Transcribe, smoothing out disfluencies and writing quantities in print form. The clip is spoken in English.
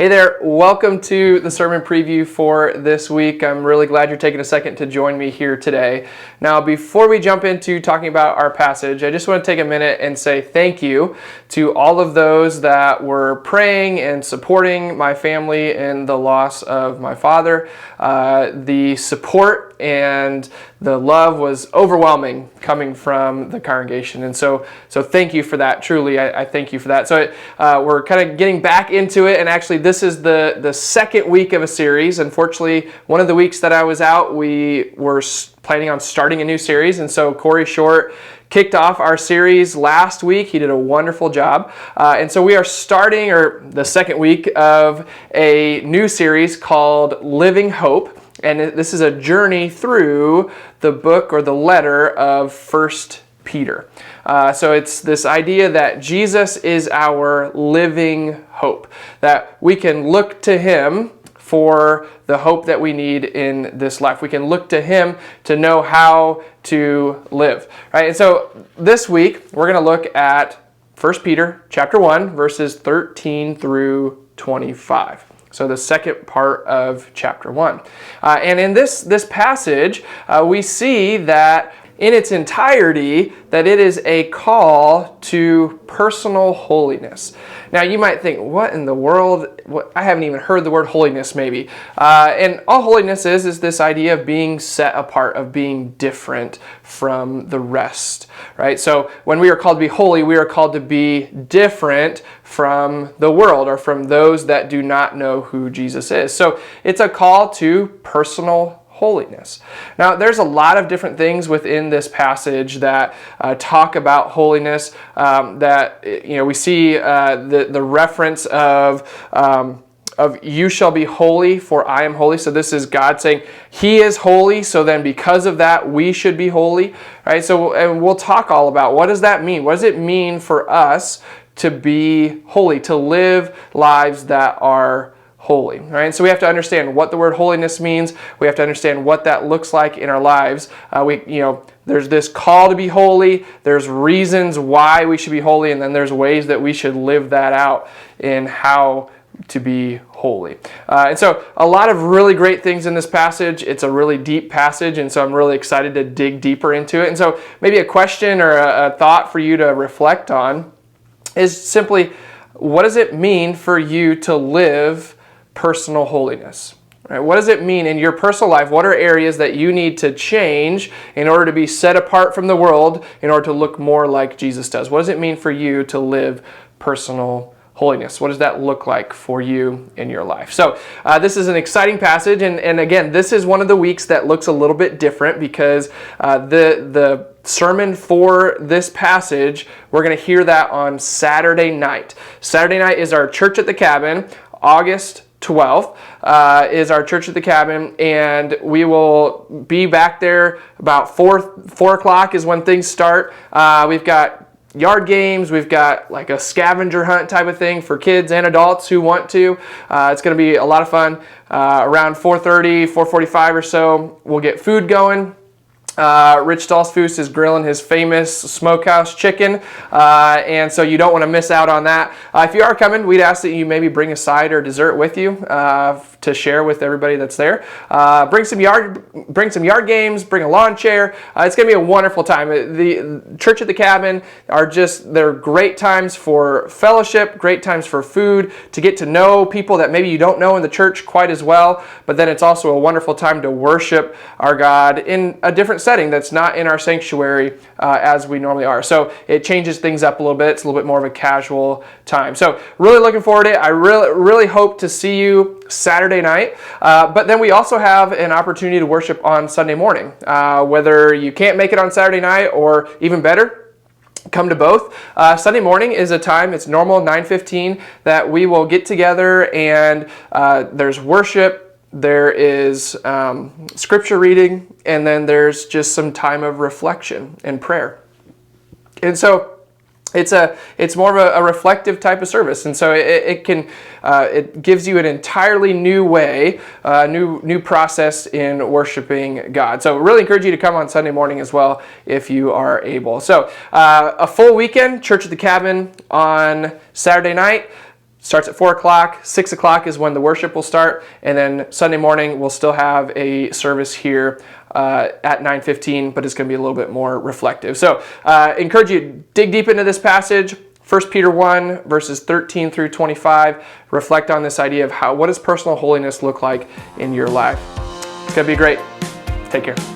Hey there, welcome to the sermon preview for this week. I'm really glad you're taking a second to join me here today. Now, before we jump into talking about our passage, I just want to take a minute and say thank you to all of those that were praying and supporting my family in the loss of my father. The support and the love was overwhelming coming from the congregation, and so thank you for that. Truly, I thank you for that. So we're kind of getting back into it, and actually this is the second week of a series. Unfortunately, one of the weeks that I was out, we were planning on starting a new series, and so Corey Short kicked off our series last week. He did a wonderful job. And so we are starting the second week of a new series called Living Hope. And this is a journey through the book or the letter of 1 Peter. So it's this idea that Jesus is our living hope, that we can look to Him for the hope that we need in this life. We can look to Him to know how to live. Right? And so this week, we're going to look at 1 Peter chapter 1, verses 13 through 25. So the second part of chapter 1. And in this passage, we see that in its entirety, that it is a call to personal holiness. Now you might think, what in the world? I haven't even heard the word holiness maybe. And all holiness is this idea of being set apart, of being different from the rest, right? So when we are called to be holy, we are called to be different from the world or from those that do not know who Jesus is. So it's a call to personal holiness. Now, there's a lot of different things within this passage that talk about holiness. That we see the reference of you shall be holy, for I am holy. So this is God saying He is holy. So then, because of that, we should be holy, right? So, and we'll talk all about what does that mean. What does it mean for us to be holy, to live lives that are holy, right? So we have to understand what the word holiness means. We have to understand what that looks like in our lives. There's this call to be holy. There's reasons why we should be holy, and then there's ways that we should live that out in how to be holy. And so a lot of really great things in this passage. It's a really deep passage, and so I'm really excited to dig deeper into it. And so maybe a question or a thought for you to reflect on is simply, what does it mean for you to live personal holiness? Right? What does it mean in your personal life? What are areas that you need to change in order to be set apart from the world, in order to look more like Jesus does? What does it mean for you to live personal holiness? What does that look like for you in your life? So this is an exciting passage, and again, this is one of the weeks that looks a little bit different because the sermon for this passage, we're going to hear that on Saturday night. Saturday night is our Church at the Cabin. August 12th is our Church at the Cabin, and we will be back there about 4 o'clock is when things start. We've got yard games, we've got like a scavenger hunt type of thing for kids and adults who want to. It's going to be a lot of fun. Around 4:30, 4:45 or so, we'll get food going. Rich Stolzfus is grilling his famous smokehouse chicken, and so you don't want to miss out on that. If you are coming, we'd ask that you maybe bring a side or dessert with you to share with everybody that's there. Bring some yard games, bring a lawn chair. It's going to be a wonderful time. The Church at the Cabin they're great times for fellowship, great times for food, to get to know people that maybe you don't know in the church quite as well, but then it's also a wonderful time to worship our God in a different setting that's not in our sanctuary as we normally are. So it changes things up a little bit. It's a little bit more of a casual time. So really looking forward to it. I really hope to see you Saturday night. But then we also have an opportunity to worship on Sunday morning. Whether you can't make it on Saturday night, or even better, come to both. Sunday morning is a time, it's normal 9:15, that we will get together, and there's worship. There is scripture reading, and then there's just some time of reflection and prayer. And so it's more of a reflective type of service, and so it gives you an entirely new way, new process in worshiping God. So really encourage you to come on Sunday morning as well if you are able. So a full weekend, Church at the Cabin on Saturday night. Starts at 4 o'clock. 6 o'clock is when the worship will start. And then Sunday morning, we'll still have a service here at 9:15, but it's going to be a little bit more reflective. So encourage you to dig deep into this passage. 1 Peter 1, verses 13 through 25. Reflect on this idea of what does personal holiness look like in your life. It's going to be great. Take care.